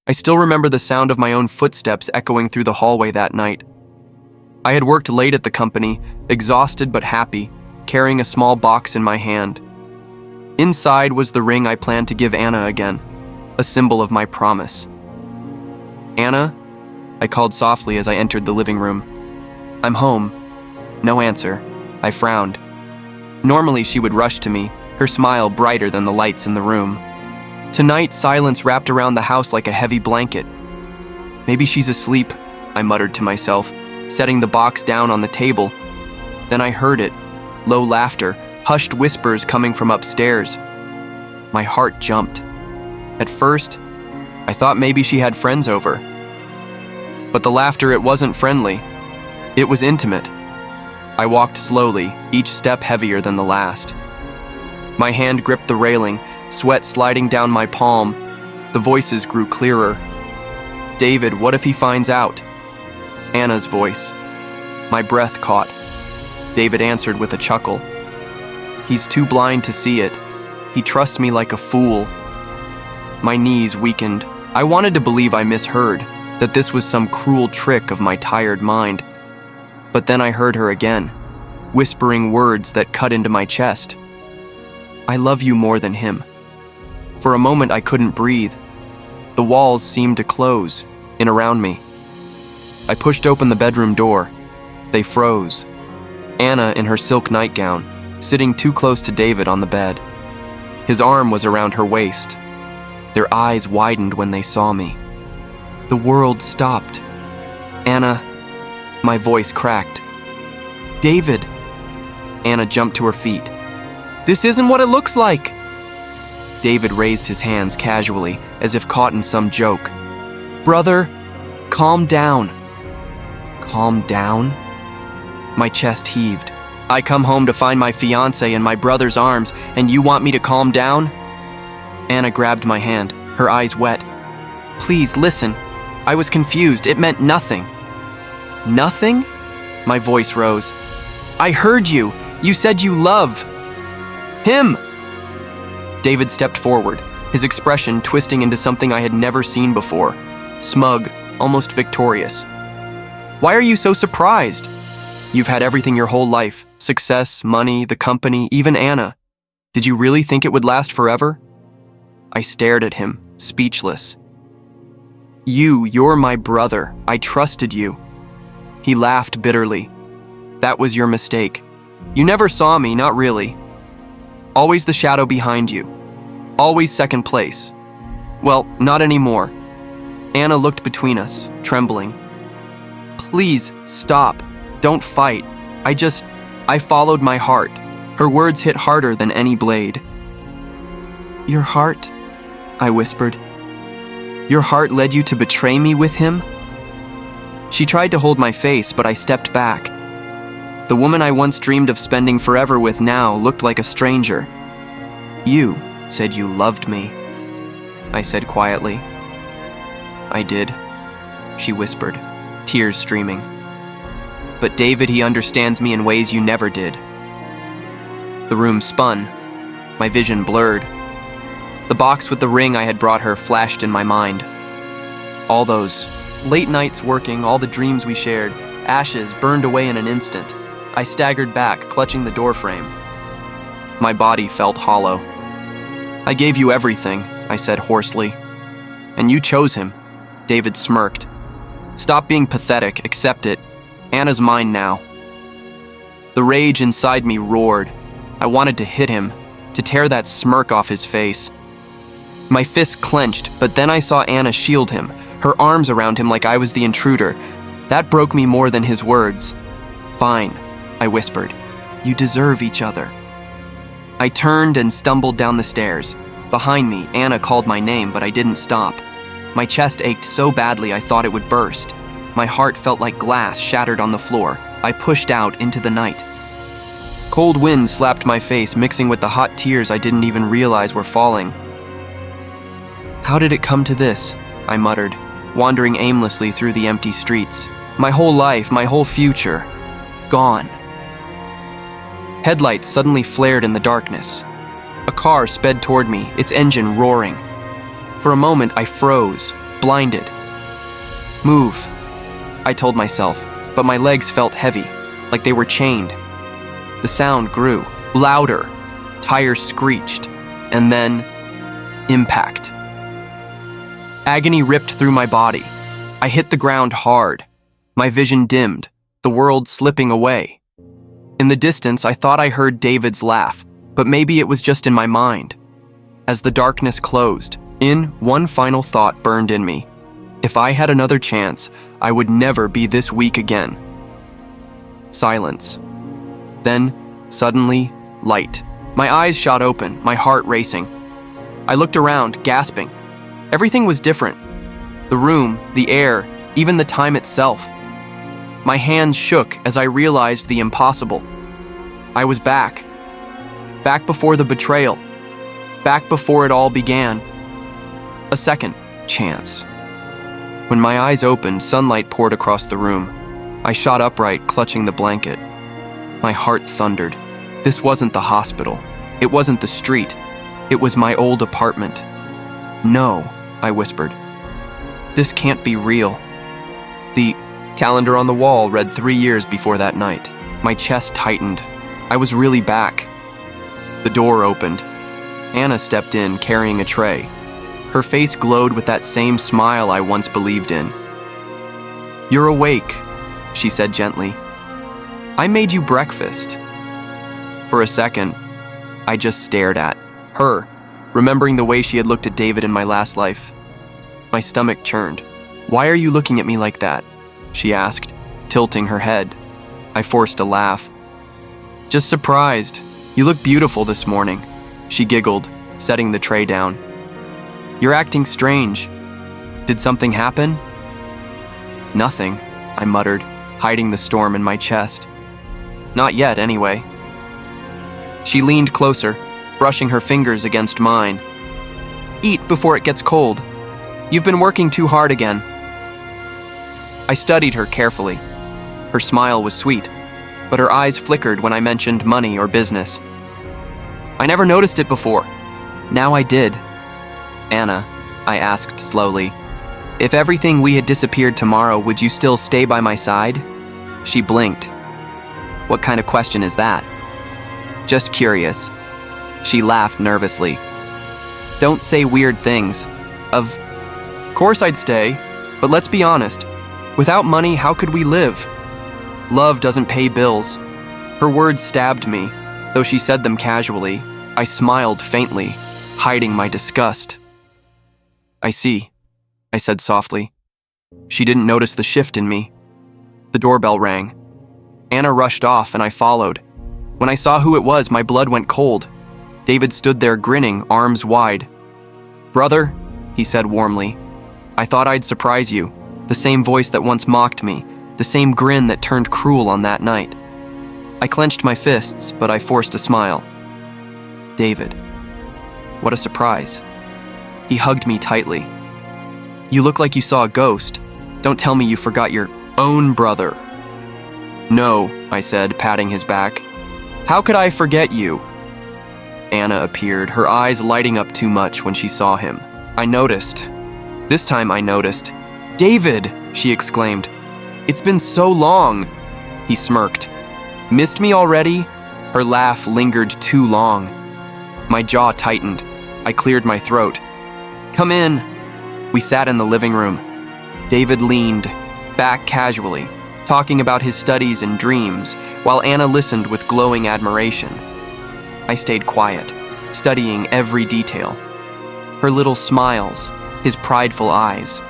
I still remember the sound of my own footsteps echoing through the hallway that night. I had worked late at the company, exhausted but happy, carrying a small box in my hand. Inside was the ring I planned to give Anna again, a symbol of my promise. "Anna?" I called softly as I entered the living room. "I'm home." No answer. I frowned. Normally she would rush to me, her smile brighter than the lights in the room. Tonight, silence wrapped around the house like a heavy blanket. "Maybe she's asleep," I muttered to myself, setting the box down on the table. Then I heard it, low laughter, hushed whispers coming from upstairs. My heart jumped. At first, I thought maybe she had friends over. But the laughter, it wasn't friendly. It was intimate. I walked slowly, each step heavier than the last. My hand gripped the railing, sweat sliding down my palm. The voices grew clearer. "David, what if he finds out?" Anna's voice. My breath caught. David answered with a chuckle. "He's too blind to see it. He trusts me like a fool." My knees weakened. I wanted to believe I misheard, that this was some cruel trick of my tired mind. But then I heard her again, whispering words that cut into my chest. "I love you more than him." For a moment I couldn't breathe. The walls seemed to close in around me. I pushed open the bedroom door. They froze. Anna in her silk nightgown, sitting too close to David on the bed. His arm was around her waist. Their eyes widened when they saw me. The world stopped. "Anna," my voice cracked. "David." Anna jumped to her feet. "This isn't what it looks like." David raised his hands casually, as if caught in some joke. "Brother, calm down." Calm down? My chest heaved. "I come home to find my fiancé in my brother's arms, and you want me to calm down?" Anna grabbed my hand, her eyes wet. "Please, listen. I was confused. It meant nothing." "Nothing?" My voice rose. "I heard you. You said you love him." David stepped forward, his expression twisting into something I had never seen before. Smug, almost victorious. "Why are you so surprised? You've had everything your whole life. Success, money, the company, even Anna. Did you really think it would last forever?" I stared at him, speechless. You're my brother. I trusted you." He laughed bitterly. "That was your mistake. You never saw me, not really. Always the shadow behind you. Always second place. Well, not anymore." Anna looked between us, trembling. "Please, stop. Don't fight. I followed my heart." Her words hit harder than any blade. "Your heart?" I whispered. "Your heart led you to betray me with him?" She tried to hold my face, but I stepped back. The woman I once dreamed of spending forever with now looked like a stranger. "You said you loved me," I said quietly. "I did," she whispered, tears streaming. "But David, he understands me in ways you never did." The room spun, my vision blurred. The box with the ring I had brought her flashed in my mind. All those late nights working, all the dreams we shared, ashes burned away in an instant. I staggered back, clutching the doorframe. My body felt hollow. "I gave you everything," I said hoarsely. "And you chose him." David smirked. "Stop being pathetic, accept it. Anna's mine now." The rage inside me roared. I wanted to hit him, to tear that smirk off his face. My fists clenched, but then I saw Anna shield him, her arms around him like I was the intruder. That broke me more than his words. "Fine," I whispered. "You deserve each other." I turned and stumbled down the stairs. Behind me, Anna called my name, but I didn't stop. My chest ached so badly I thought it would burst. My heart felt like glass shattered on the floor. I pushed out into the night. Cold wind slapped my face, mixing with the hot tears I didn't even realize were falling. "How did it come to this?" I muttered, wandering aimlessly through the empty streets. My whole life, my whole future, gone. Headlights suddenly flared in the darkness. A car sped toward me, its engine roaring. For a moment, I froze, blinded. Move, I told myself, but my legs felt heavy, like they were chained. The sound grew, louder, tires screeched, and then impact. Agony ripped through my body. I hit the ground hard. My vision dimmed, the world slipping away. In the distance, I thought I heard David's laugh, but maybe it was just in my mind. As the darkness closed, one final thought burned in me. If I had another chance, I would never be this weak again. Silence. Then, suddenly, light. My eyes shot open, my heart racing. I looked around, gasping. Everything was different. The room, the air, even the time itself. My hands shook as I realized the impossible. I was back. Back before the betrayal. Back before it all began. A second chance. When my eyes opened, sunlight poured across the room. I shot upright, clutching the blanket. My heart thundered. This wasn't the hospital. It wasn't the street. It was my old apartment. No, I whispered. This can't be real. The calendar on the wall read 3 years before that night. My chest tightened. I was really back. The door opened. Anna stepped in, carrying a tray. Her face glowed with that same smile I once believed in. "You're awake," she said gently. "I made you breakfast." For a second, I just stared at her, remembering the way she had looked at David in my last life. My stomach churned. "Why are you looking at me like that?" she asked, tilting her head. I forced a laugh. "Just surprised. You look beautiful this morning," she giggled, setting the tray down. "You're acting strange. Did something happen?" "Nothing," I muttered, hiding the storm in my chest. "Not yet, anyway." She leaned closer, brushing her fingers against mine. "Eat before it gets cold. You've been working too hard again." I studied her carefully. Her smile was sweet, but her eyes flickered when I mentioned money or business. "I never noticed it before. Now I did." "Anna," I asked slowly, "if everything we had disappeared tomorrow, would you still stay by my side?" She blinked. "What kind of question is that?" "Just curious." She laughed nervously. "Don't say weird things. Of course I'd stay, but let's be honest. Without money, how could we live? Love doesn't pay bills." Her words stabbed me. Though she said them casually, I smiled faintly, hiding my disgust. "I see," I said softly. She didn't notice the shift in me. The doorbell rang. Anna rushed off and I followed. When I saw who it was, my blood went cold. David stood there grinning, arms wide. "Brother," he said warmly, "I thought I'd surprise you. The same voice that once mocked me, the same grin that turned cruel on that night." I clenched my fists, but I forced a smile. "David, what a surprise." He hugged me tightly. "You look like you saw a ghost. Don't tell me you forgot your own brother." "No," I said, patting his back. "How could I forget you?" Anna appeared, her eyes lighting up too much when she saw him. I noticed. This time I noticed. "David!" she exclaimed. "It's been so long." He smirked. "Missed me already?" Her laugh lingered too long. My jaw tightened. I cleared my throat. "Come in." We sat in the living room. David leaned back casually, talking about his studies and dreams, while Anna listened with glowing admiration. I stayed quiet, studying every detail. Her little smiles, his prideful eyes.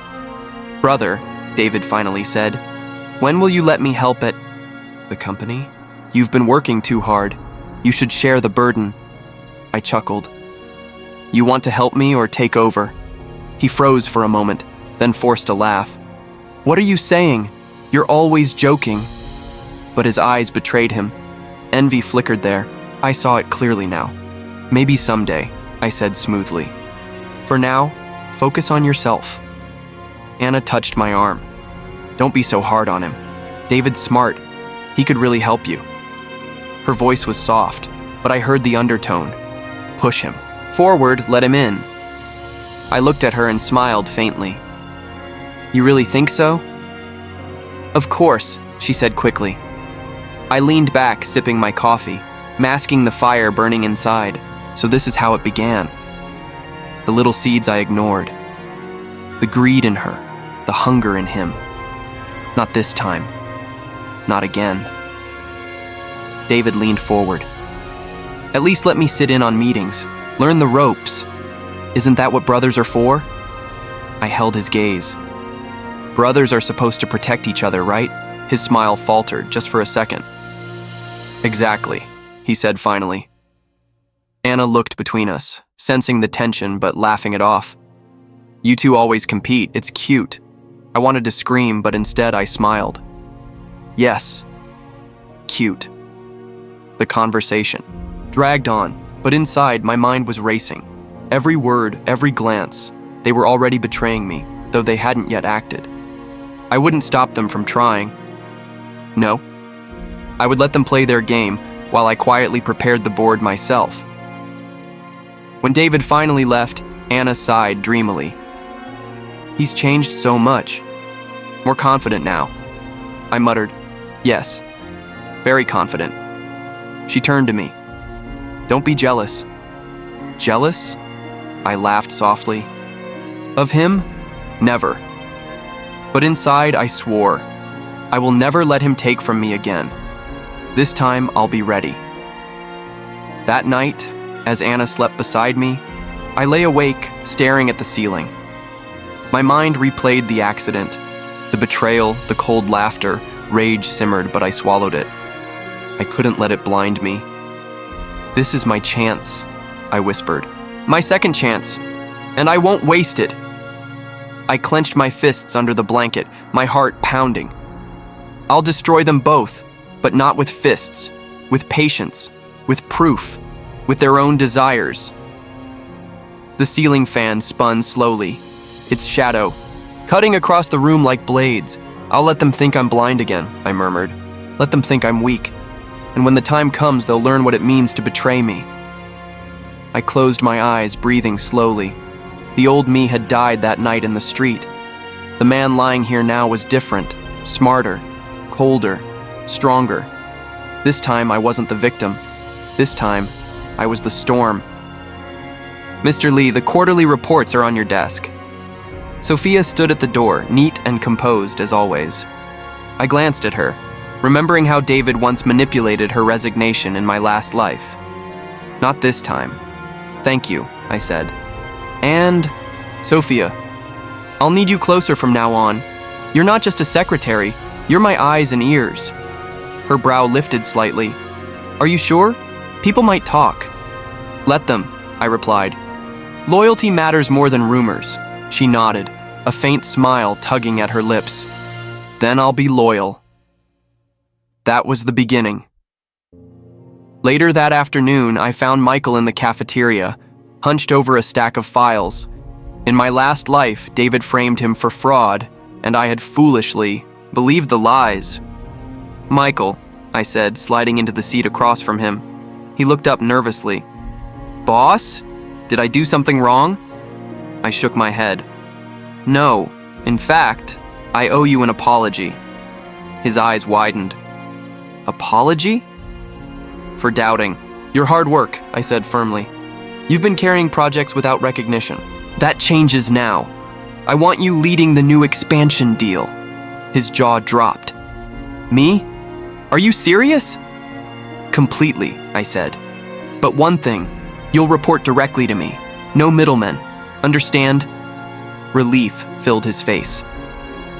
"Brother," David finally said, "when will you let me help at the company? You've been working too hard. You should share the burden." I chuckled. "You want to help me or take over?" He froze for a moment, then forced a laugh. "What are you saying? You're always joking." But his eyes betrayed him. Envy flickered there. I saw it clearly now. "Maybe someday," I said smoothly. "For now, focus on yourself." Anna touched my arm. "Don't be so hard on him. David's smart. He could really help you." Her voice was soft, but I heard the undertone. "Push him. Forward, let him in." I looked at her and smiled faintly. You really think so? Of course, she said quickly. I leaned back, sipping my coffee, masking the fire burning inside. So this is how it began. The little seeds I ignored. The greed in her, the hunger in him. Not this time. Not again. David leaned forward. At least let me sit in on meetings, learn the ropes. Isn't that what brothers are for? I held his gaze. Brothers are supposed to protect each other, right? His smile faltered just for a second. Exactly, he said finally. Anna looked between us, sensing the tension but laughing it off. You two always compete, it's cute. I wanted to scream, but instead I smiled. Yes, cute. The conversation dragged on, but inside my mind was racing. Every word, every glance, they were already betraying me, though they hadn't yet acted. I wouldn't stop them from trying. No. I would let them play their game while I quietly prepared the board myself. When David finally left, Anna sighed dreamily. He's changed so much. More confident now. I muttered, yes, very confident. She turned to me. Don't be jealous. Jealous? I laughed softly. Of him? Never. But inside I swore, I will never let him take from me again. This time I'll be ready. That night, as Anna slept beside me, I lay awake, staring at the ceiling. My mind replayed the accident. The betrayal, the cold laughter, rage simmered, but I swallowed it. I couldn't let it blind me. This is my chance, I whispered. My second chance, and I won't waste it. I clenched my fists under the blanket, my heart pounding. I'll destroy them both, but not with fists, with patience, with proof, with their own desires. The ceiling fan spun slowly, its shadow, cutting across the room like blades. I'll let them think I'm blind again, I murmured. Let them think I'm weak. And when the time comes, they'll learn what it means to betray me. I closed my eyes, breathing slowly. The old me had died that night in the street. The man lying here now was different, smarter, colder, stronger. This time I wasn't the victim. This time, I was the storm. Mr. Lee, the quarterly reports are on your desk. Sophia stood at the door, neat and composed as always. I glanced at her, remembering how David once manipulated her resignation in my last life. Not this time. Thank you, I said. And, Sophia, I'll need you closer from now on. You're not just a secretary, you're my eyes and ears. Her brow lifted slightly. Are you sure? People might talk. Let them, I replied. Loyalty matters more than rumors. She nodded, a faint smile tugging at her lips. Then I'll be loyal. That was the beginning. Later that afternoon, I found Michael in the cafeteria, hunched over a stack of files. In my last life, David framed him for fraud, and I had foolishly believed the lies. Michael, I said, sliding into the seat across from him. He looked up nervously. Boss? Did I do something wrong? I shook my head. No, in fact, I owe you an apology. His eyes widened. Apology? For doubting. Your hard work, I said firmly. You've been carrying projects without recognition. That changes now. I want you leading the new expansion deal. His jaw dropped. Me? Are you serious? Completely, I said. But one thing, you'll report directly to me. No middlemen. Understand? Relief filled his face.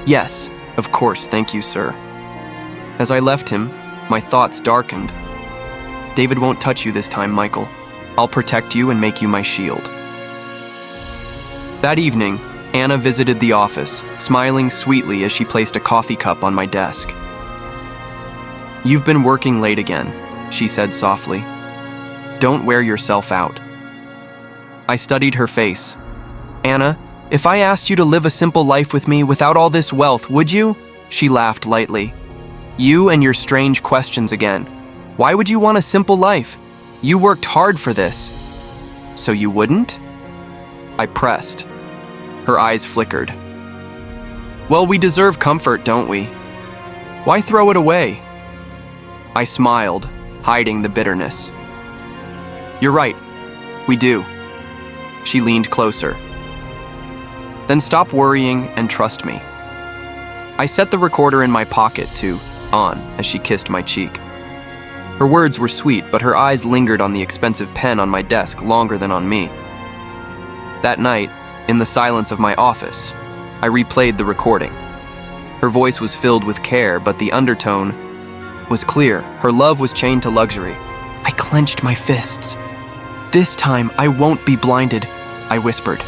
Yes, of course, thank you, sir. As I left him, my thoughts darkened. David won't touch you this time, Michael. I'll protect you and make you my shield. That evening, Anna visited the office, smiling sweetly as she placed a coffee cup on my desk. You've been working late again, she said softly. Don't wear yourself out. I studied her face. Anna, if I asked you to live a simple life with me without all this wealth, would you? She laughed lightly. You and your strange questions again. Why would you want a simple life? You worked hard for this. So you wouldn't? I pressed. Her eyes flickered. Well, we deserve comfort, don't we? Why throw it away? I smiled, hiding the bitterness. You're right. We do. She leaned closer. Then stop worrying and trust me. I set the recorder in my pocket to on as she kissed my cheek. Her words were sweet, but her eyes lingered on the expensive pen on my desk longer than on me. That night, in the silence of my office, I replayed the recording. Her voice was filled with care, but the undertone was clear. Her love was chained to luxury. I clenched my fists. This time, I won't be blinded, I whispered.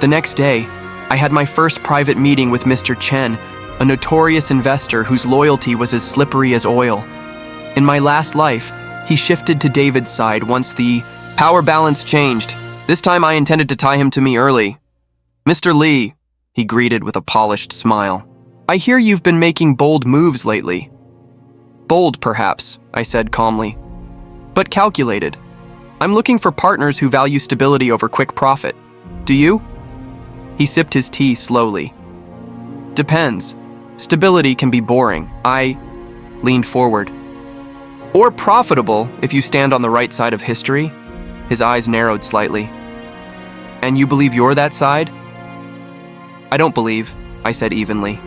The next day, I had my first private meeting with Mr. Chen, a notorious investor whose loyalty was as slippery as oil. In my last life, he shifted to David's side once the power balance changed. This time I intended to tie him to me early. Mr. Lee, he greeted with a polished smile. I hear you've been making bold moves lately. Bold, perhaps, I said calmly, but calculated. I'm looking for partners who value stability over quick profit. Do you? He sipped his tea slowly. Depends. Stability can be boring. I leaned forward. Or profitable if you stand on the right side of history. His eyes narrowed slightly. And you believe you're that side? I don't believe, I said evenly.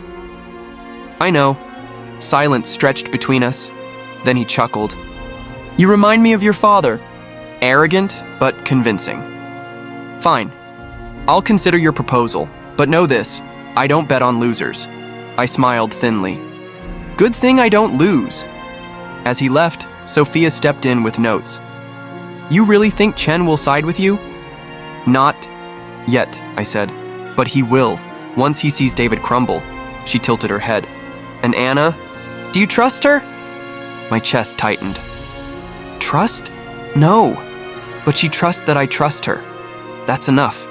I know. Silence stretched between us. Then he chuckled. You remind me of your father. Arrogant, but convincing. Fine. I'll consider your proposal, but know this, I don't bet on losers. I smiled thinly. Good thing I don't lose. As he left, Sophia stepped in with notes. You really think Chen will side with you? Not yet, I said, but he will, once he sees David crumble. She tilted her head. And Anna? Do you trust her? My chest tightened. Trust? No, but she trusts that I trust her. That's enough.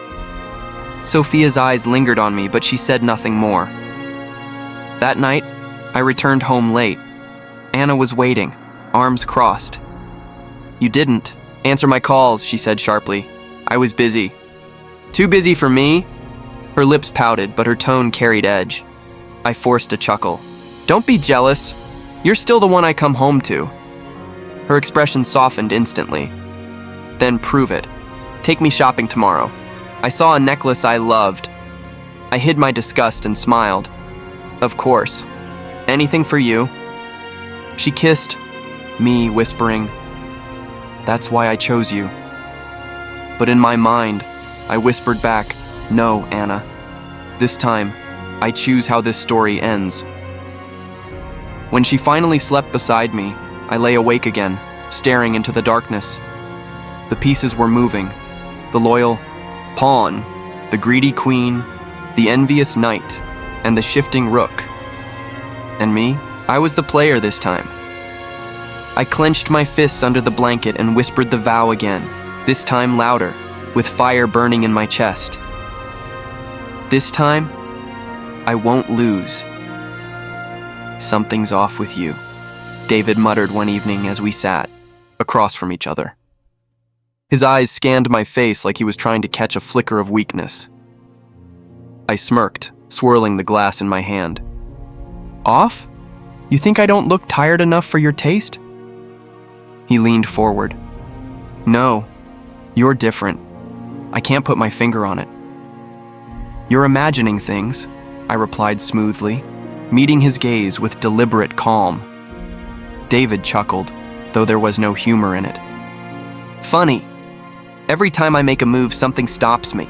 Sophia's eyes lingered on me, but she said nothing more. That night, I returned home late. Anna was waiting, arms crossed. You didn't answer my calls, she said sharply. I was busy. Too busy for me? Her lips pouted, but her tone carried edge. I forced a chuckle. Don't be jealous. You're still the one I come home to. Her expression softened instantly. Then prove it. Take me shopping tomorrow. I saw a necklace I loved. I hid my disgust and smiled. Of course. Anything for you? She kissed me, whispering, That's why I chose you. But in my mind, I whispered back, No, Anna. This time, I choose how this story ends. When she finally slept beside me, I lay awake again, staring into the darkness. The pieces were moving. The loyal pawn, the greedy queen, the envious knight, and the shifting rook. And me, I was the player this time. I clenched my fists under the blanket and whispered the vow again, this time louder, with fire burning in my chest. This time, I won't lose. Something's off with you, David muttered one evening as we sat, across from each other. His eyes scanned my face like he was trying to catch a flicker of weakness. I smirked, swirling the glass in my hand. Off? You think I don't look tired enough for your taste? He leaned forward. No, you're different. I can't put my finger on it. You're imagining things, I replied smoothly, meeting his gaze with deliberate calm. David chuckled, though there was no humor in it. Funny. Every time I make a move, something stops me.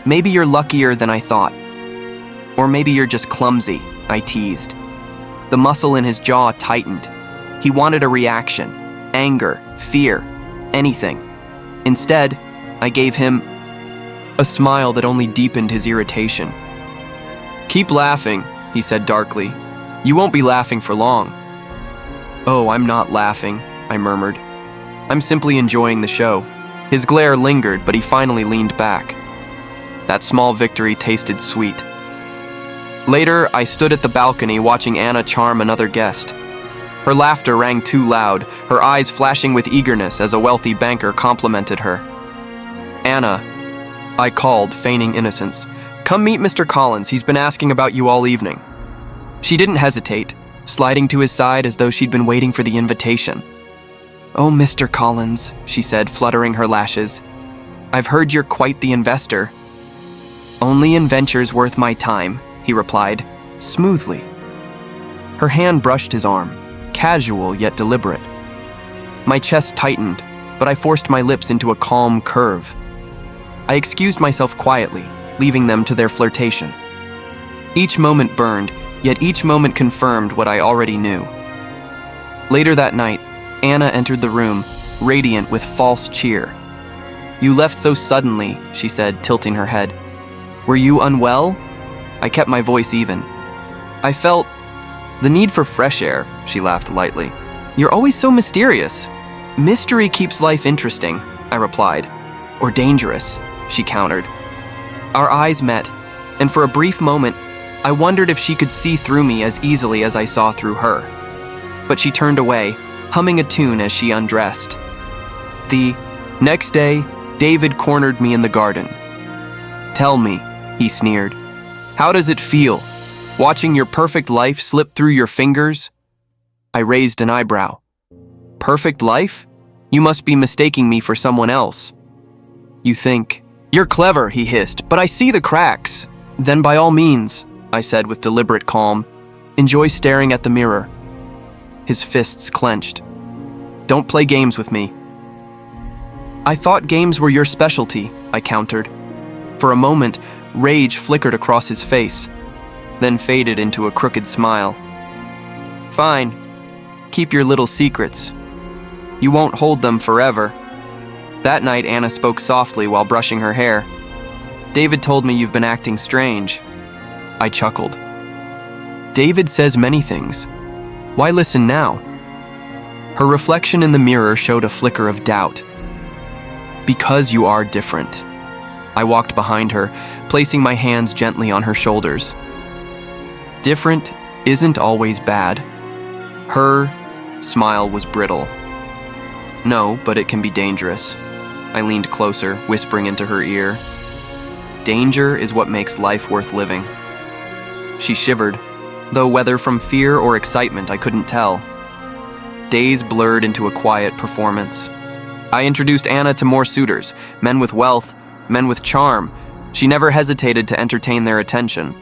Maybe you're luckier than I thought. Or maybe you're just clumsy, I teased. The muscle in his jaw tightened. He wanted a reaction, anger, fear, anything. Instead, I gave him a smile that only deepened his irritation. Keep laughing, he said darkly. You won't be laughing for long. Oh, I'm not laughing, I murmured. I'm simply enjoying the show. His glare lingered, but he finally leaned back. That small victory tasted sweet. Later, I stood at the balcony watching Anna charm another guest. Her laughter rang too loud, her eyes flashing with eagerness as a wealthy banker complimented her. Anna, I called, feigning innocence. Come meet Mr. Collins, he's been asking about you all evening. She didn't hesitate, sliding to his side as though she'd been waiting for the invitation. Oh, Mr. Collins, she said, fluttering her lashes. I've heard you're quite the investor. Only in ventures worth my time, he replied, smoothly. Her hand brushed his arm, casual yet deliberate. My chest tightened, but I forced my lips into a calm curve. I excused myself quietly, leaving them to their flirtation. Each moment burned, yet each moment confirmed what I already knew. Later that night, Anna entered the room, radiant with false cheer. You left so suddenly, she said, tilting her head. Were you unwell? I kept my voice even. I felt the need for fresh air, she laughed lightly. You're always so mysterious. Mystery keeps life interesting, I replied. Or dangerous, she countered. Our eyes met, and for a brief moment, I wondered if she could see through me as easily as I saw through her. But she turned away, humming a tune as she undressed. The next day, David cornered me in the garden. Tell me, he sneered, how does it feel, watching your perfect life slip through your fingers? I raised an eyebrow. Perfect life? You must be mistaking me for someone else. You think. You're clever, he hissed, but I see the cracks. Then by all means, I said with deliberate calm, enjoy staring at the mirror. His fists clenched. Don't play games with me. I thought games were your specialty, I countered. For a moment, rage flickered across his face, then faded into a crooked smile. Fine. Keep your little secrets. You won't hold them forever. That night, Anna spoke softly while brushing her hair. David told me you've been acting strange. I chuckled. David says many things. Why listen now? Her reflection in the mirror showed a flicker of doubt. Because you are different. I walked behind her, placing my hands gently on her shoulders. Different isn't always bad. Her smile was brittle. No, but it can be dangerous. I leaned closer, whispering into her ear. Danger is what makes life worth living. She shivered, though whether from fear or excitement I couldn't tell. Days blurred into a quiet performance. I introduced Anna to more suitors, men with wealth, men with charm. She never hesitated to entertain their attention.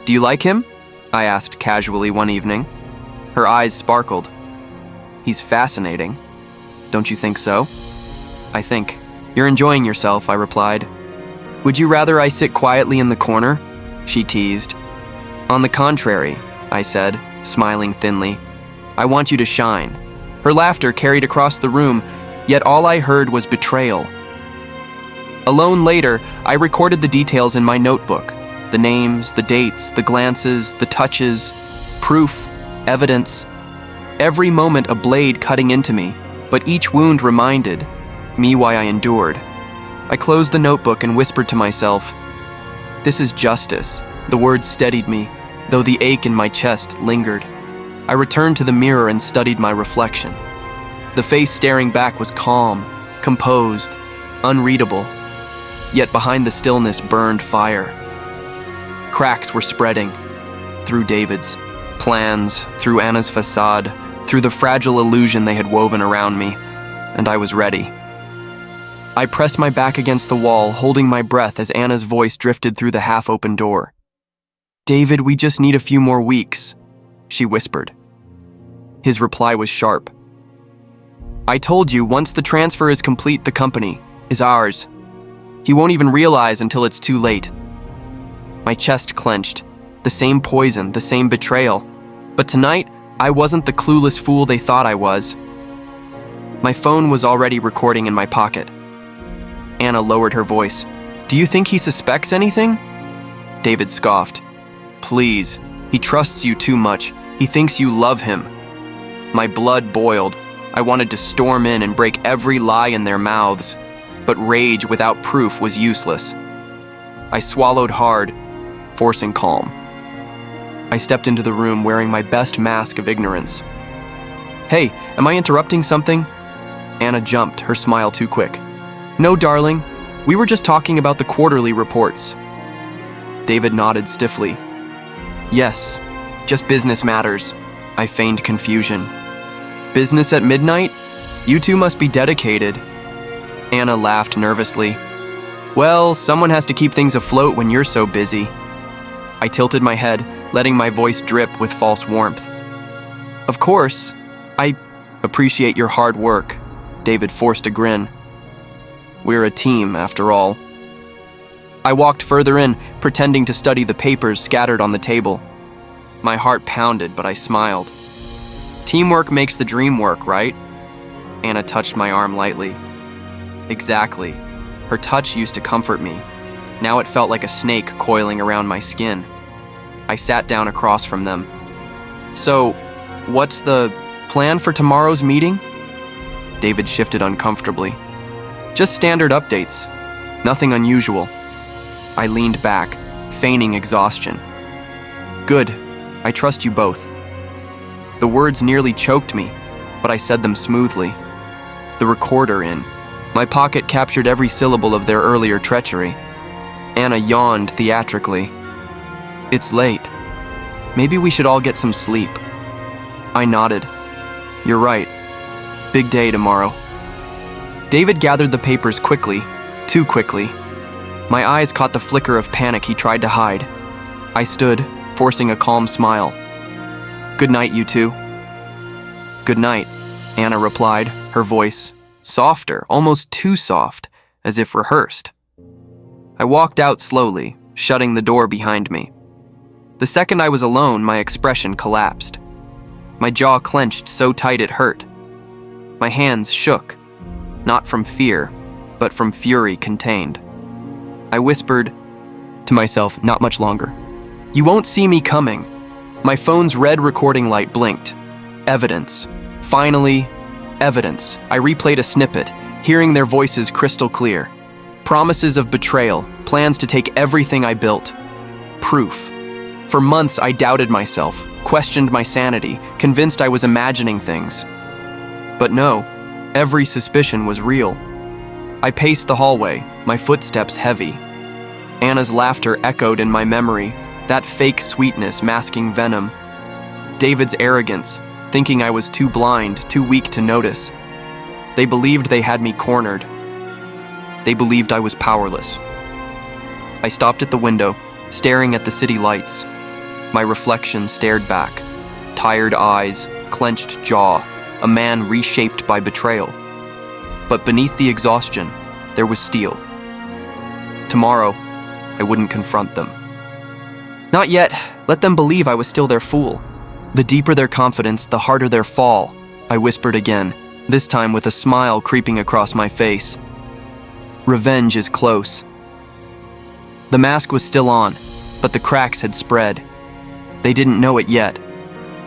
Do you like him? I asked casually one evening. Her eyes sparkled. He's fascinating. Don't you think so? I think. You're enjoying yourself, I replied. Would you rather I sit quietly in the corner? She teased. On the contrary, I said, smiling thinly. I want you to shine. Her laughter carried across the room, yet all I heard was betrayal. Alone later, I recorded the details in my notebook. The names, the dates, the glances, the touches, proof, evidence. Every moment a blade cutting into me, but each wound reminded me why I endured. I closed the notebook and whispered to myself, this is justice. The words steadied me, though the ache in my chest lingered. I returned to the mirror and studied my reflection. The face staring back was calm, composed, unreadable. Yet behind the stillness burned fire. Cracks were spreading, through David's plans, through Anna's facade, through the fragile illusion they had woven around me, and I was ready. I pressed my back against the wall, holding my breath as Anna's voice drifted through the half-open door. David, we just need a few more weeks, she whispered. His reply was sharp. I told you, once the transfer is complete, the company is ours. He won't even realize until it's too late. My chest clenched. The same poison, the same betrayal. But tonight, I wasn't the clueless fool they thought I was. My phone was already recording in my pocket. Anna lowered her voice. Do you think he suspects anything? David scoffed. Please, he trusts you too much. He thinks you love him. My blood boiled. I wanted to storm in and break every lie in their mouths, but rage without proof was useless. I swallowed hard, forcing calm. I stepped into the room wearing my best mask of ignorance. Hey, am I interrupting something? Anna jumped, her smile too quick. No, darling. We were just talking about the quarterly reports. David nodded stiffly. Yes, just business matters. I feigned confusion. Business at midnight? You two must be dedicated. Anna laughed nervously. Well, someone has to keep things afloat when you're so busy. I tilted my head, letting my voice drip with false warmth. Of course, I appreciate your hard work. David forced a grin. We're a team, after all. I walked further in, pretending to study the papers scattered on the table. My heart pounded, but I smiled. Teamwork makes the dream work, right? Anna touched my arm lightly. Exactly. Her touch used to comfort me. Now it felt like a snake coiling around my skin. I sat down across from them. So, what's the plan for tomorrow's meeting? David shifted uncomfortably. Just standard updates. Nothing unusual. I leaned back, feigning exhaustion. Good. I trust you both. The words nearly choked me, but I said them smoothly. The recorder in. My pocket captured every syllable of their earlier treachery. Anna yawned theatrically. It's late. Maybe we should all get some sleep. I nodded. You're right. Big day tomorrow. David gathered the papers quickly, too quickly. My eyes caught the flicker of panic he tried to hide. I stood, forcing a calm smile. Good night, you two. Good night, Anna replied, her voice softer, almost too soft, as if rehearsed. I walked out slowly, shutting the door behind me. The second I was alone, my expression collapsed. My jaw clenched so tight it hurt. My hands shook, not from fear, but from fury contained. I whispered to myself, not much longer. You won't see me coming. My phone's red recording light blinked. Evidence. Finally, evidence. I replayed a snippet, hearing their voices crystal clear. Promises of betrayal, plans to take everything I built. Proof. For months, I doubted myself, questioned my sanity, convinced I was imagining things. But no, every suspicion was real. I paced the hallway, my footsteps heavy. Anna's laughter echoed in my memory, that fake sweetness masking venom. David's arrogance, thinking I was too blind, too weak to notice. They believed they had me cornered. They believed I was powerless. I stopped at the window, staring at the city lights. My reflection stared back. Tired eyes, clenched jaw, a man reshaped by betrayal. But beneath the exhaustion, there was steel. Tomorrow, I wouldn't confront them. Not yet. Let them believe I was still their fool. The deeper their confidence, the harder their fall, I whispered again, this time with a smile creeping across my face. Revenge is close. The mask was still on, but the cracks had spread. They didn't know it yet,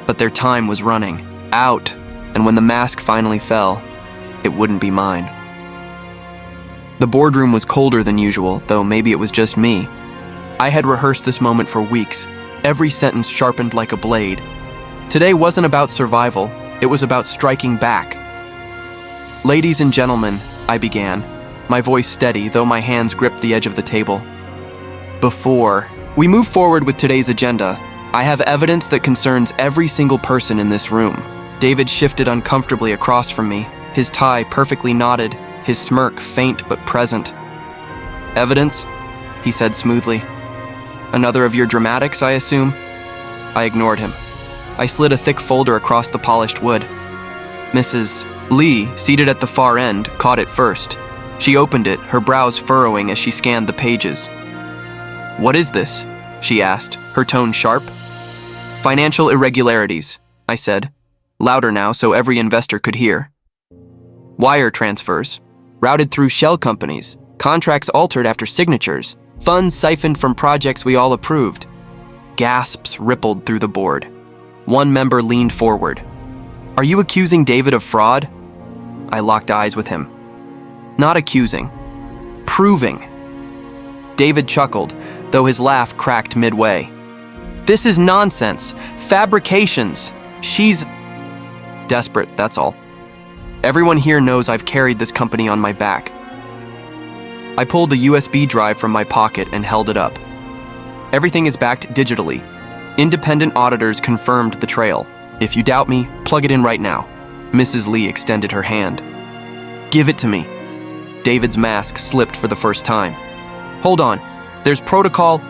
but their time was running out, and when the mask finally fell, it wouldn't be mine. The boardroom was colder than usual, though maybe it was just me. I had rehearsed this moment for weeks, every sentence sharpened like a blade. Today wasn't about survival, it was about striking back. Ladies and gentlemen, I began, my voice steady, though my hands gripped the edge of the table. Before we move forward with today's agenda, I have evidence that concerns every single person in this room. David shifted uncomfortably across from me, his tie perfectly knotted, his smirk faint but present. Evidence? He said smoothly. Another of your dramatics, I assume? I ignored him. I slid a thick folder across the polished wood. Mrs. Lee, seated at the far end, caught it first. She opened it, her brows furrowing as she scanned the pages. What is this? She asked, her tone sharp. Financial irregularities, I said, louder now so every investor could hear. Wire transfers, routed through shell companies, contracts altered after signatures, funds siphoned from projects we all approved. Gasps rippled through the board. One member leaned forward. Are you accusing David of fraud? I locked eyes with him. Not accusing. Proving. David chuckled, though his laugh cracked midway. This is nonsense. Fabrications. She's desperate, that's all. Everyone here knows I've carried this company on my back. I pulled a USB drive from my pocket and held it up. Everything is backed digitally. Independent auditors confirmed the trail. If you doubt me, plug it in right now. Mrs. Lee extended her hand. Give it to me. David's mask slipped for the first time. Hold on. There's protocol.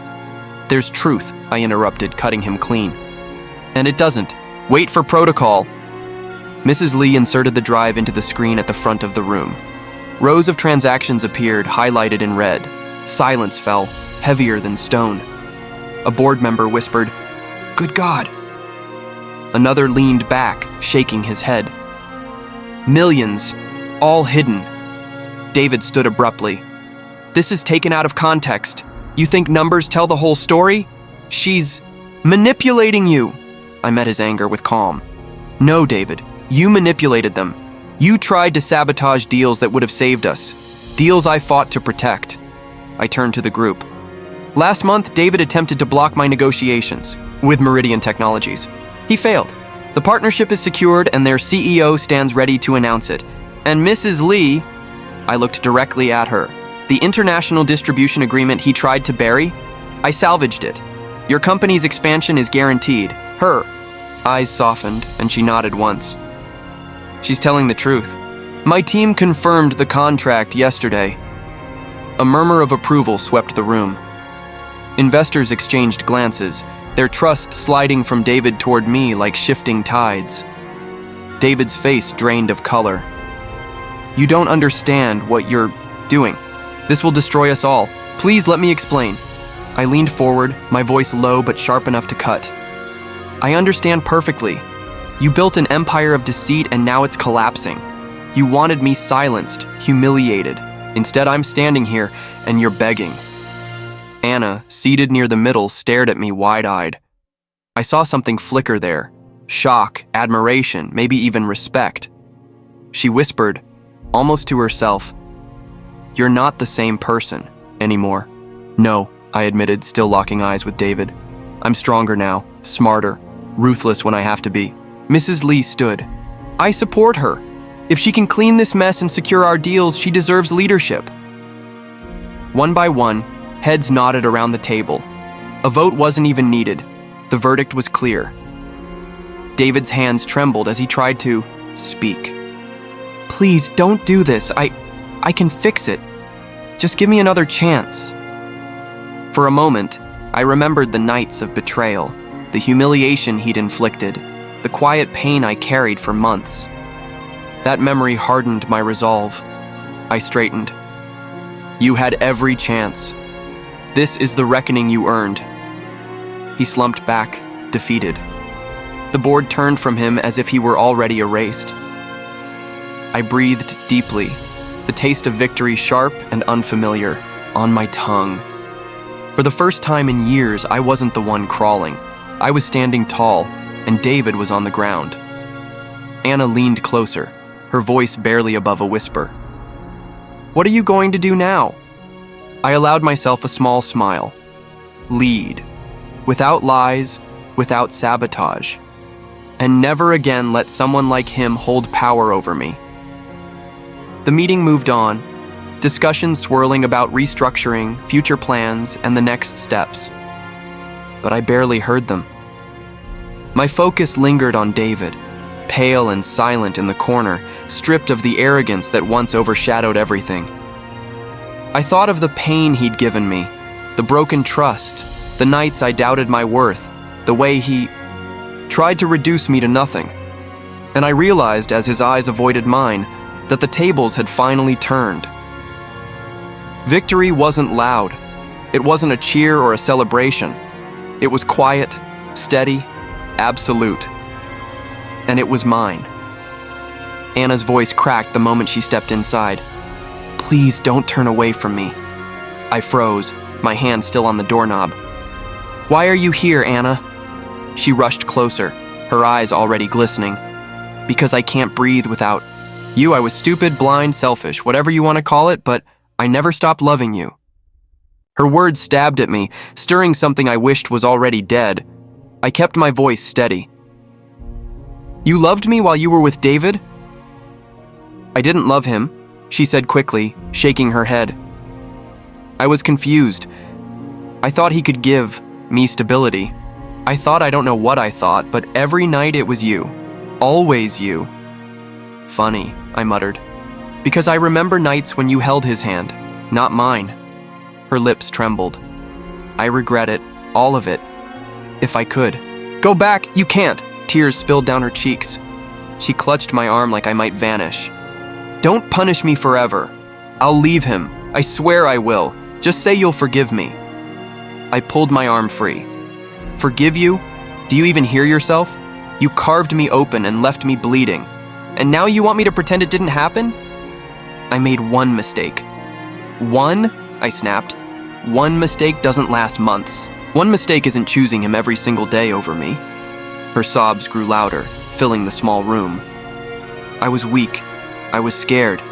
There's truth, I interrupted, cutting him clean. And it doesn't. Wait for protocol. Mrs. Lee inserted the drive into the screen at the front of the room. Rows of transactions appeared, highlighted in red. Silence fell, heavier than stone. A board member whispered, "Good God." Another leaned back, shaking his head. Millions, all hidden. David stood abruptly. This is taken out of context. You think numbers tell the whole story? She's manipulating you. I met his anger with calm. No, David, you manipulated them. You tried to sabotage deals that would have saved us. Deals I fought to protect. I turned to the group. Last month, David attempted to block my negotiations with Meridian Technologies. He failed. The partnership is secured and their CEO stands ready to announce it. And Mrs. Lee, I looked directly at her. The international distribution agreement he tried to bury, I salvaged it. Your company's expansion is guaranteed. Her eyes softened and she nodded once. She's telling the truth. My team confirmed the contract yesterday. A murmur of approval swept the room. Investors exchanged glances, their trust sliding from David toward me like shifting tides. David's face drained of color. You don't understand what you're doing. This will destroy us all. Please let me explain. I leaned forward, my voice low but sharp enough to cut. I understand perfectly. You built an empire of deceit and now it's collapsing. You wanted me silenced, humiliated. Instead, I'm standing here and you're begging. Anna, seated near the middle, stared at me wide-eyed. I saw something flicker there. Shock, admiration, maybe even respect. She whispered, almost to herself, "You're not the same person anymore." No, I admitted, still locking eyes with David. I'm stronger now, smarter, ruthless when I have to be. Mrs. Lee stood. I support her. If she can clean this mess and secure our deals, she deserves leadership. One by one, heads nodded around the table. A vote wasn't even needed. The verdict was clear. David's hands trembled as he tried to speak. Please, don't do this. I can fix it. Just give me another chance. For a moment, I remembered the nights of betrayal, the humiliation he'd inflicted, the quiet pain I carried for months. That memory hardened my resolve. I straightened. You had every chance. This is the reckoning you earned. He slumped back, defeated. The board turned from him as if he were already erased. I breathed deeply, the taste of victory sharp and unfamiliar, on my tongue. For the first time in years, I wasn't the one crawling. I was standing tall, and David was on the ground. Anna leaned closer, her voice barely above a whisper. What are you going to do now? I allowed myself a small smile. Lead. Without lies, without sabotage. And never again let someone like him hold power over me. The meeting moved on, discussions swirling about restructuring, future plans, and the next steps. But I barely heard them. My focus lingered on David, pale and silent in the corner, stripped of the arrogance that once overshadowed everything. I thought of the pain he'd given me, the broken trust, the nights I doubted my worth, the way he tried to reduce me to nothing. And I realized as his eyes avoided mine that the tables had finally turned. Victory wasn't loud. It wasn't a cheer or a celebration. It was quiet, steady, absolute. And it was mine. Anna's voice cracked the moment she stepped inside. Please don't turn away from me. I froze, my hand still on the doorknob. Why are you here, Anna? She rushed closer, her eyes already glistening. Because I can't breathe without you. I was stupid, blind, selfish, whatever you want to call it, but I never stopped loving you. Her words stabbed at me, stirring something I wished was already dead. I kept my voice steady. You loved me while you were with David? I didn't love him, she said quickly, shaking her head. I was confused. I thought he could give, Me stability. I thought I don't know what I thought, but every night it was you. Always you. Funny, I muttered. Because I remember nights when you held his hand, not mine. Her lips trembled. I regret it, all of it. If I could. Go back, you can't! Tears spilled down her cheeks. She clutched my arm like I might vanish. Don't punish me forever. I'll leave him. I swear I will. Just say you'll forgive me. I pulled my arm free. Forgive you? Do you even hear yourself? You carved me open and left me bleeding. And now you want me to pretend it didn't happen? I made one mistake. One? I snapped. One mistake doesn't last months. One mistake isn't choosing him every single day over me. Her sobs grew louder, filling the small room. I was weak. I was scared.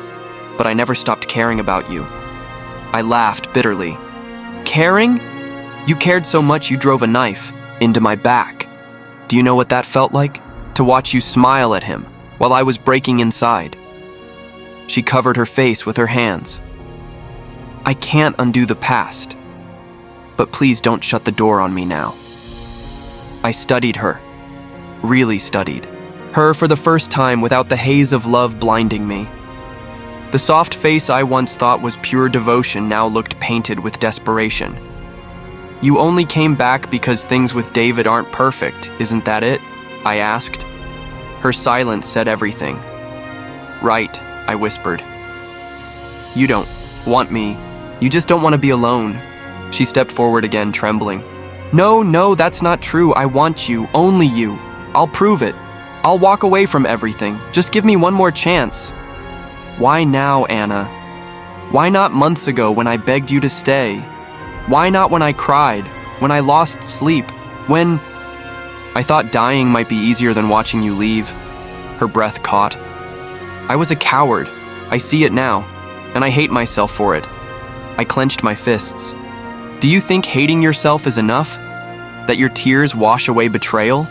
But I never stopped caring about you. I laughed bitterly. Caring? You cared so much you drove a knife into my back. Do you know what that felt like? To watch you smile at him while I was breaking inside. She covered her face with her hands. I can't undo the past. But please don't shut the door on me now. I studied her. Really studied. Her for the first time without the haze of love blinding me. The soft face I once thought was pure devotion now looked painted with desperation. You only came back because things with David aren't perfect, isn't that it? I asked. Her silence said everything. Right, I whispered. You don't want me. You just don't want to be alone. She stepped forward again, trembling. No, that's not true. I want you, only you. I'll prove it. I'll walk away from everything. Just give me one more chance. Why now, Anna? Why not months ago when I begged you to stay? Why not when I cried, when I lost sleep, when... I thought dying might be easier than watching you leave. Her breath caught. I was a coward. I see it now, and I hate myself for it. I clenched my fists. Do you think hating yourself is enough? That your tears wash away betrayal?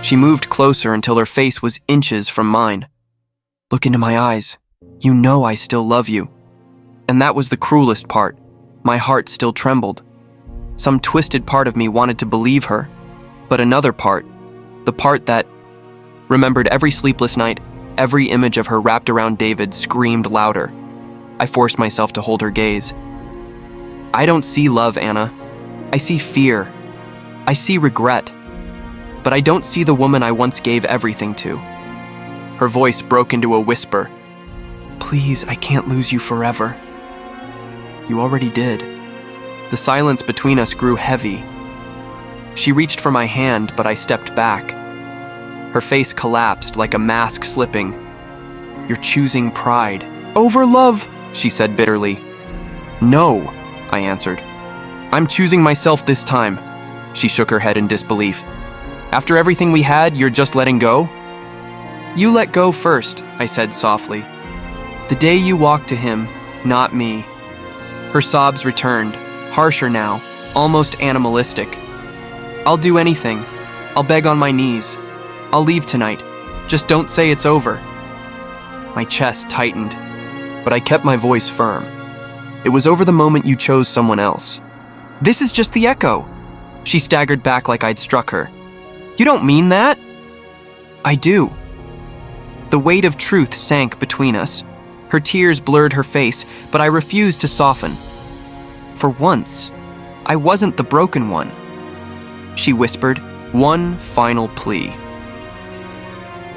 She moved closer until her face was inches from mine. Look into my eyes. You know I still love you. And that was the cruelest part. My heart still trembled. Some twisted part of me wanted to believe her. But another part, the part that remembered every sleepless night, every image of her wrapped around David, screamed louder. I forced myself to hold her gaze. I don't see love, Anna. I see fear. I see regret. But I don't see the woman I once gave everything to. Her voice broke into a whisper. Please, I can't lose you forever. You already did. The silence between us grew heavy. She reached for my hand, but I stepped back. Her face collapsed like a mask slipping. You're choosing pride. Over love, she said bitterly. No, I answered. I'm choosing myself this time. She shook her head in disbelief. After everything we had, you're just letting go? You let go first, I said softly. The day you walked to him, not me. Her sobs returned, harsher now, almost animalistic. I'll do anything. I'll beg on my knees. I'll leave tonight. Just don't say it's over. My chest tightened, but I kept my voice firm. It was over the moment you chose someone else. This is just the echo. She staggered back like I'd struck her. You don't mean that? I do. The weight of truth sank between us. Her tears blurred her face, but I refused to soften. For once, I wasn't the broken one. She whispered, one final plea.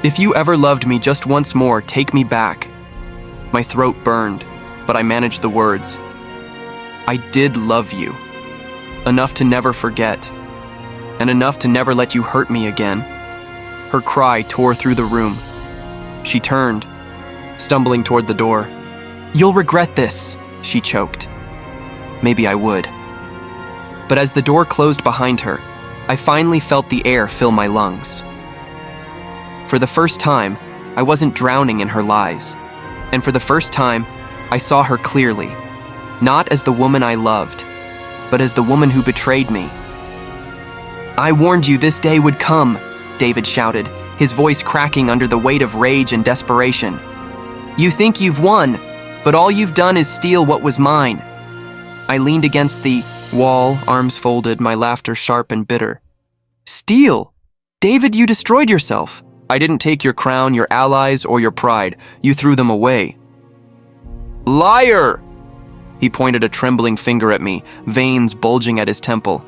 If you ever loved me just once more, take me back. My throat burned, but I managed the words. I did love you. Enough to never forget. And enough to never let you hurt me again. Her cry tore through the room. She turned, stumbling toward the door. You'll regret this, she choked. Maybe I would. But as the door closed behind her, I finally felt the air fill my lungs. For the first time, I wasn't drowning in her lies. And for the first time, I saw her clearly, not as the woman I loved, but as the woman who betrayed me. I warned you this day would come, David shouted, his voice cracking under the weight of rage and desperation. You think you've won, but all you've done is steal what was mine. I leaned against the Wall, arms folded, my laughter sharp and bitter. Steal! David, you destroyed yourself. I didn't take your crown, your allies, or your pride. You threw them away. Liar! He pointed a trembling finger at me, veins bulging at his temple.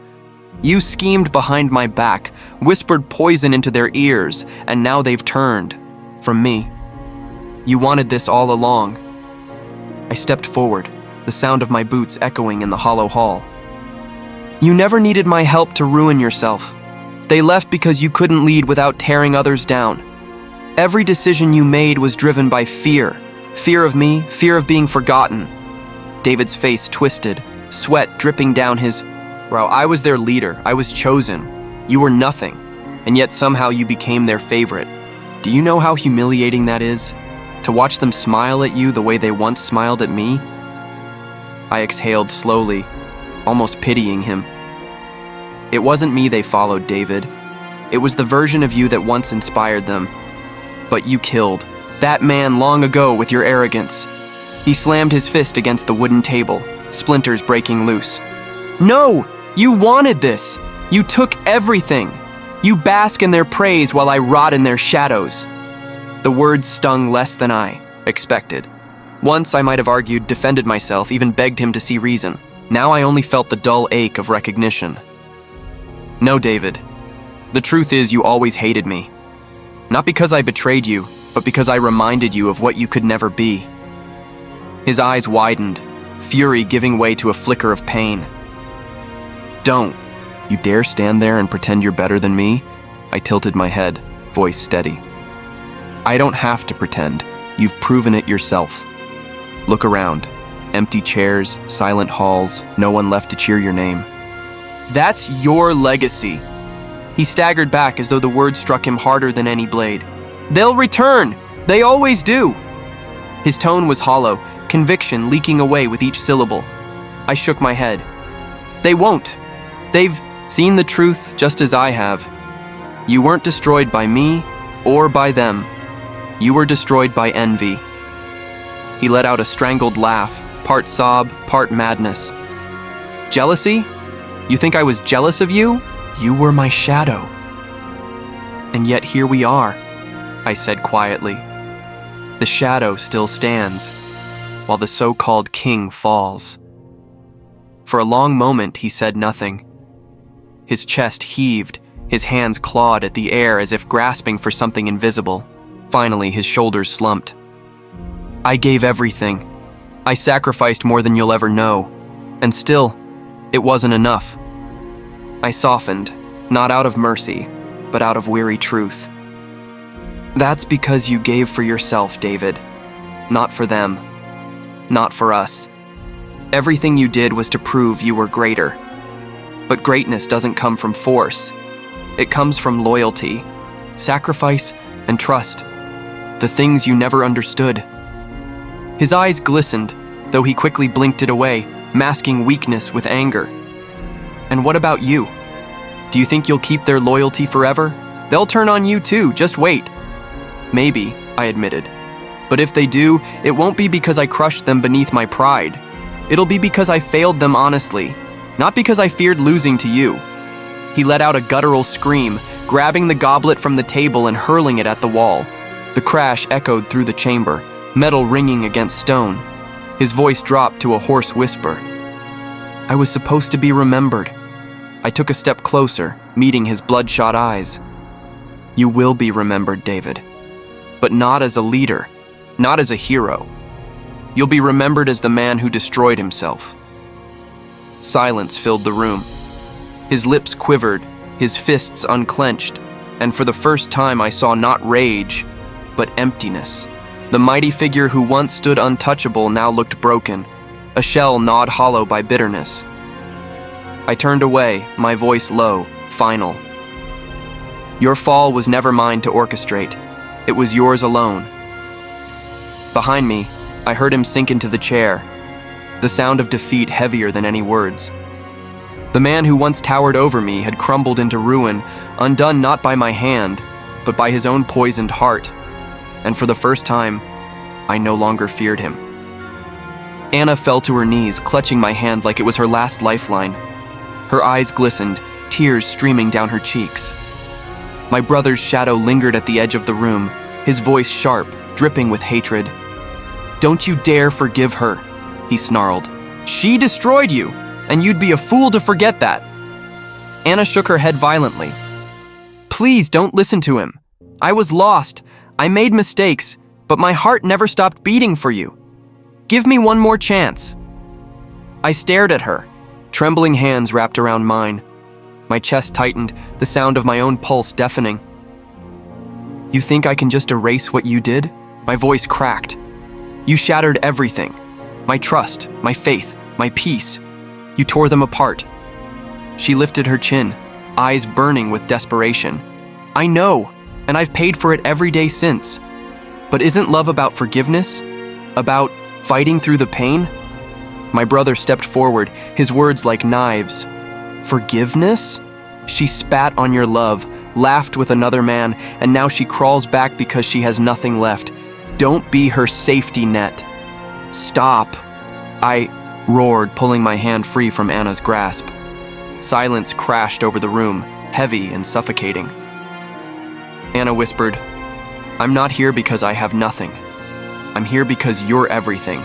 You schemed behind my back, whispered poison into their ears, and now they've turned from me. You wanted this all along. I stepped forward, the sound of my boots echoing in the hollow hall. You never needed my help to ruin yourself. They left because you couldn't lead without tearing others down. Every decision you made was driven by fear. Fear of me, fear of being forgotten. David's face twisted, sweat dripping down his brow. I was their leader. I was chosen. You were nothing, and yet somehow you became their favorite. Do you know how humiliating that is? To watch them smile at you the way they once smiled at me? I exhaled slowly, almost pitying him. It wasn't me they followed, David. It was the version of you that once inspired them. But you killed that man long ago with your arrogance. He slammed his fist against the wooden table, splinters breaking loose. No! You wanted this! You took everything! You bask in their praise while I rot in their shadows. The words stung less than I expected. Once I might have argued, defended myself, even begged him to see reason. Now I only felt the dull ache of recognition. No, David. The truth is you always hated me. Not because I betrayed you, but because I reminded you of what you could never be. His eyes widened, fury giving way to a flicker of pain. Don't. You dare stand there and pretend you're better than me? I tilted my head, voice steady. I don't have to pretend. You've proven it yourself. Look around. Empty chairs, silent halls, no one left to cheer your name. That's your legacy. He staggered back as though the words struck him harder than any blade. They'll return. They always do. His tone was hollow, conviction leaking away with each syllable. I shook my head. They won't. They've seen the truth just as I have. You weren't destroyed by me or by them. You were destroyed by envy. He let out a strangled laugh, part sob, part madness. Jealousy? You think I was jealous of you? You were my shadow. And yet here we are, I said quietly. The shadow still stands, while the so-called king falls. For a long moment, he said nothing. His chest heaved, his hands clawed at the air as if grasping for something invisible. Finally, his shoulders slumped. I gave everything. I sacrificed more than you'll ever know. And still, it wasn't enough. I softened, not out of mercy, but out of weary truth. That's because you gave for yourself, David. Not for them. Not for us. Everything you did was to prove you were greater. But greatness doesn't come from force. It comes from loyalty, sacrifice, and trust. The things you never understood. His eyes glistened, though he quickly blinked it away, masking weakness with anger. And what about you? Do you think you'll keep their loyalty forever? They'll turn on you too, just wait. Maybe, I admitted. But if they do, it won't be because I crushed them beneath my pride. It'll be because I failed them honestly, not because I feared losing to you. He let out a guttural scream, grabbing the goblet from the table and hurling it at the wall. The crash echoed through the chamber, metal ringing against stone. His voice dropped to a hoarse whisper. I was supposed to be remembered. I took a step closer, meeting his bloodshot eyes. You will be remembered, David. But not as a leader, not as a hero. You'll be remembered as the man who destroyed himself. Silence filled the room. His lips quivered, his fists unclenched, and for the first time I saw not rage, but emptiness. The mighty figure who once stood untouchable now looked broken, a shell gnawed hollow by bitterness. I turned away, my voice low, final. Your fall was never mine to orchestrate. It was yours alone. Behind me, I heard him sink into the chair, the sound of defeat heavier than any words. The man who once towered over me had crumbled into ruin, undone not by my hand, but by his own poisoned heart. And for the first time, I no longer feared him. Anna fell to her knees, clutching my hand like it was her last lifeline. Her eyes glistened, tears streaming down her cheeks. My brother's shadow lingered at the edge of the room, his voice sharp, dripping with hatred. "Don't you dare forgive her," he snarled. "She destroyed you, and you'd be a fool to forget that." Anna shook her head violently. "Please don't listen to him. I was lost. I made mistakes, but my heart never stopped beating for you. Give me one more chance." I stared at her, trembling hands wrapped around mine. My chest tightened, the sound of my own pulse deafening. "You think I can just erase what you did?" My voice cracked. "You shattered everything. My trust, my faith, my peace. You tore them apart." She lifted her chin, eyes burning with desperation. "I know, and I've paid for it every day since. But isn't love about forgiveness? About fighting through the pain?" My brother stepped forward, his words like knives. "Forgiveness?" She spat on your love, laughed with another man, and now she crawls back because she has nothing left. Don't be her safety net. "Stop!" I roared, pulling my hand free from Anna's grasp. Silence crashed over the room, heavy and suffocating. Anna whispered, "I'm not here because I have nothing. I'm here because you're everything."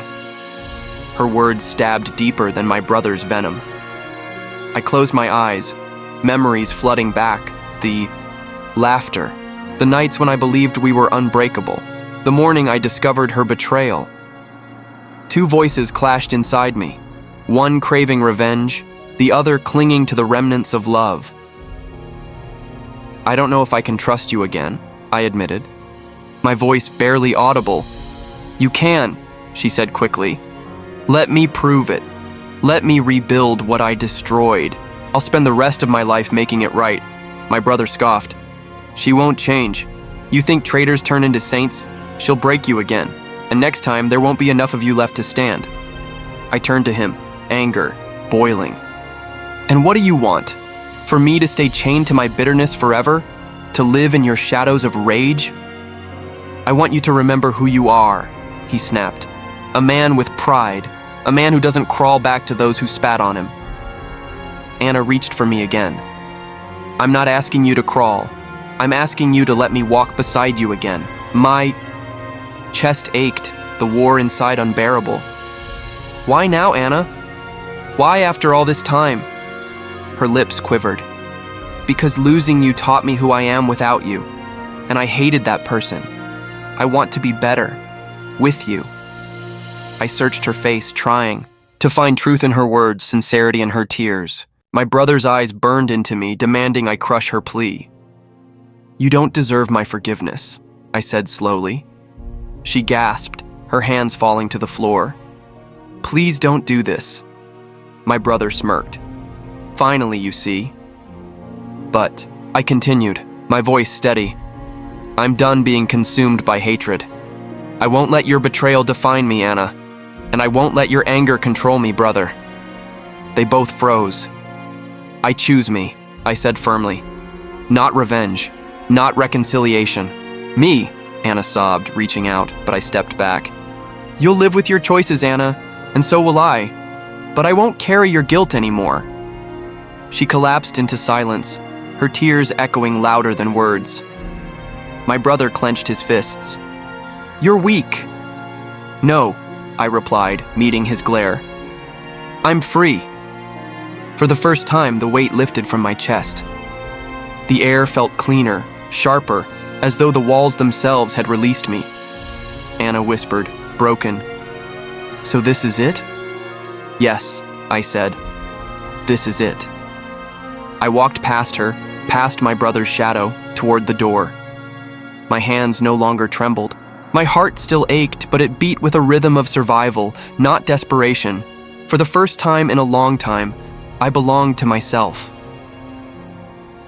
Her words stabbed deeper than my brother's venom. I closed my eyes, memories flooding back, the laughter, the nights when I believed we were unbreakable, the morning I discovered her betrayal. Two voices clashed inside me, one craving revenge, the other clinging to the remnants of love. "I don't know if I can trust you again," I admitted, my voice barely audible. "You can," she said quickly. "Let me prove it. Let me rebuild what I destroyed. I'll spend the rest of my life making it right." My brother scoffed. "She won't change. You think traitors turn into saints? She'll break you again, and next time there won't be enough of you left to stand." I turned to him, anger boiling. "And what do you want? For me to stay chained to my bitterness forever? To live in your shadows of rage?" "I want you to remember who you are," he snapped. "A man with pride, a man who doesn't crawl back to those who spat on him." Anna reached for me again. "I'm not asking you to crawl. I'm asking you to let me walk beside you again." My chest ached, the war inside unbearable. "Why now, Anna? Why after all this time?" Her lips quivered. "Because losing you taught me who I am without you, and I hated that person. I want to be better, with you." I searched her face, trying to find truth in her words, sincerity in her tears. My brother's eyes burned into me, demanding I crush her plea. "You don't deserve my forgiveness," I said slowly. She gasped, her hands falling to the floor. "Please don't do this." My brother smirked. "Finally, you see." "But," I continued, my voice steady, "I'm done being consumed by hatred. I won't let your betrayal define me, Anna, and I won't let your anger control me, brother." They both froze. "I choose me," I said firmly. "Not revenge, not reconciliation. Me," Anna sobbed, reaching out, but I stepped back. "You'll live with your choices, Anna, and so will I, but I won't carry your guilt anymore." She collapsed into silence, her tears echoing louder than words. My brother clenched his fists. "You're weak." "No," I replied, meeting his glare. "I'm free." For the first time, the weight lifted from my chest. The air felt cleaner, sharper, as though the walls themselves had released me. Anna whispered, broken. "So this is it?" "Yes," I said. "This is it." I walked past her, past my brother's shadow, toward the door. My hands no longer trembled. My heart still ached, but it beat with a rhythm of survival, not desperation. For the first time in a long time, I belonged to myself.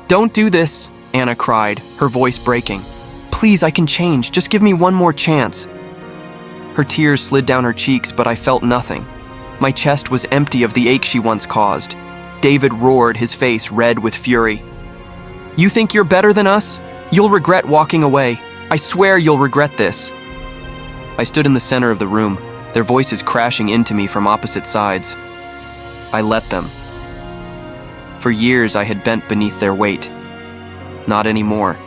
"Don't do this," Anna cried, her voice breaking. "Please, I can change. Just give me one more chance." Her tears slid down her cheeks, but I felt nothing. My chest was empty of the ache she once caused. David roared, his face red with fury. "You think you're better than us? You'll regret walking away. I swear you'll regret this." I stood in the center of the room, their voices crashing into me from opposite sides. I let them. For years I had bent beneath their weight. Not anymore.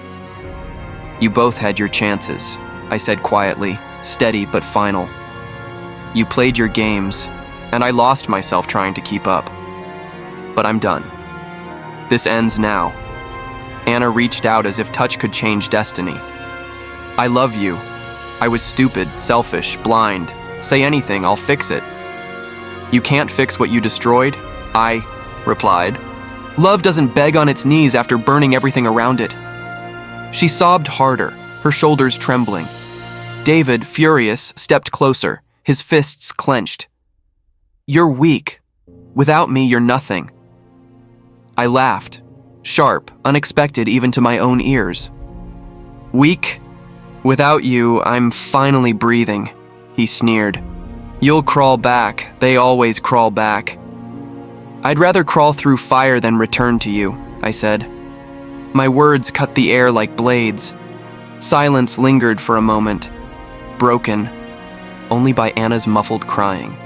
You both had your chances, I said quietly, steady but final. You played your games, and I lost myself trying to keep up. But I'm done. This ends now. Anna reached out as if touch could change destiny. I love you. I was stupid, selfish, blind. Say anything, I'll fix it. You can't fix what you destroyed, I replied. Love doesn't beg on its knees after burning everything around it. She sobbed harder, her shoulders trembling. David, furious, stepped closer, his fists clenched. You're weak. Without me, you're nothing. I laughed, sharp, unexpected even to my own ears. Weak? Without you, I'm finally breathing, he sneered. You'll crawl back, they always crawl back. I'd rather crawl through fire than return to you, I said. My words cut the air like blades. Silence lingered for a moment, broken only by Anna's muffled crying.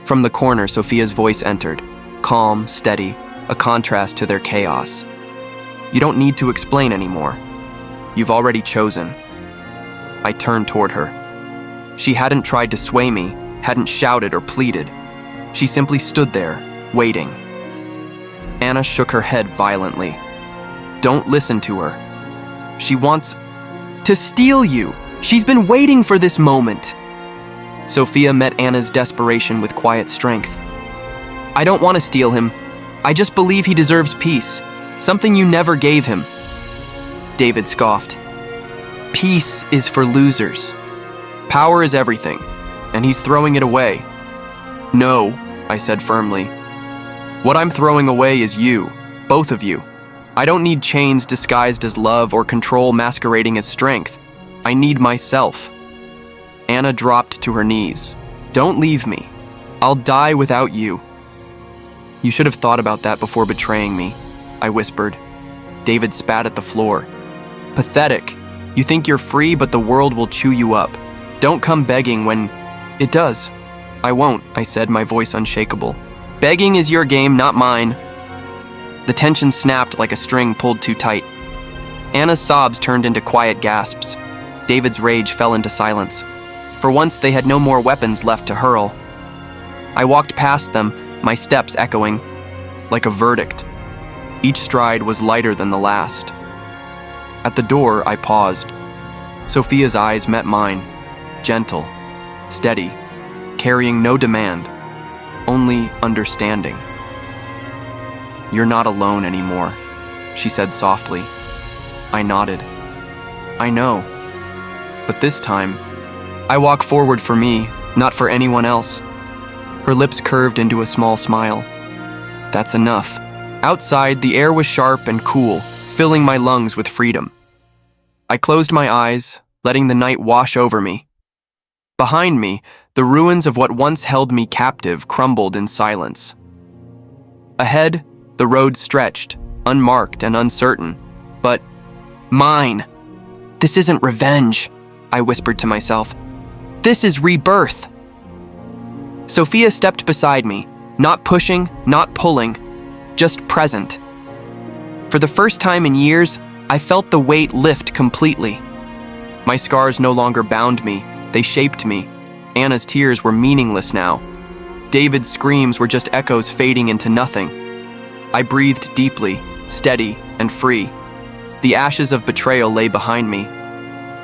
From the corner, Sophia's voice entered, calm, steady, a contrast to their chaos. You don't need to explain anymore. You've already chosen. I turned toward her. She hadn't tried to sway me, hadn't shouted or pleaded. She simply stood there, waiting. Anna shook her head violently. Don't listen to her. She wants to steal you. She's been waiting for this moment. Sophia met Anna's desperation with quiet strength. I don't want to steal him. I just believe he deserves peace, something you never gave him. David scoffed. Peace is for losers. Power is everything, and he's throwing it away. No, I said firmly. What I'm throwing away is you, both of you. I don't need chains disguised as love or control masquerading as strength. I need myself. Anna dropped to her knees. Don't leave me. I'll die without you. You should have thought about that before betraying me, I whispered. David spat at the floor. Pathetic. You think you're free, but the world will chew you up. Don't come begging when it does. I won't, I said, my voice unshakable. Begging is your game, not mine. The tension snapped like a string pulled too tight. Anna's sobs turned into quiet gasps. David's rage fell into silence. For once, they had no more weapons left to hurl. I walked past them, my steps echoing, like a verdict. Each stride was lighter than the last. At the door, I paused. Sophia's eyes met mine, gentle, steady, carrying no demand, only understanding. You're not alone anymore, she said softly. I nodded. I know. But this time, I walk forward for me, not for anyone else. Her lips curved into a small smile. That's enough. Outside, the air was sharp and cool, filling my lungs with freedom. I closed my eyes, letting the night wash over me. Behind me, the ruins of what once held me captive crumbled in silence. Ahead, the road stretched, unmarked and uncertain, but mine. This isn't revenge, I whispered to myself. This is rebirth. Sophia stepped beside me, not pushing, not pulling, just present. For the first time in years, I felt the weight lift completely. My scars no longer bound me, they shaped me. Anna's tears were meaningless now. David's screams were just echoes fading into nothing. I breathed deeply, steady and free. The ashes of betrayal lay behind me.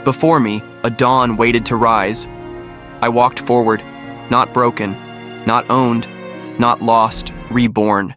Before me, a dawn waited to rise. I walked forward, not broken, not owned, not lost, reborn.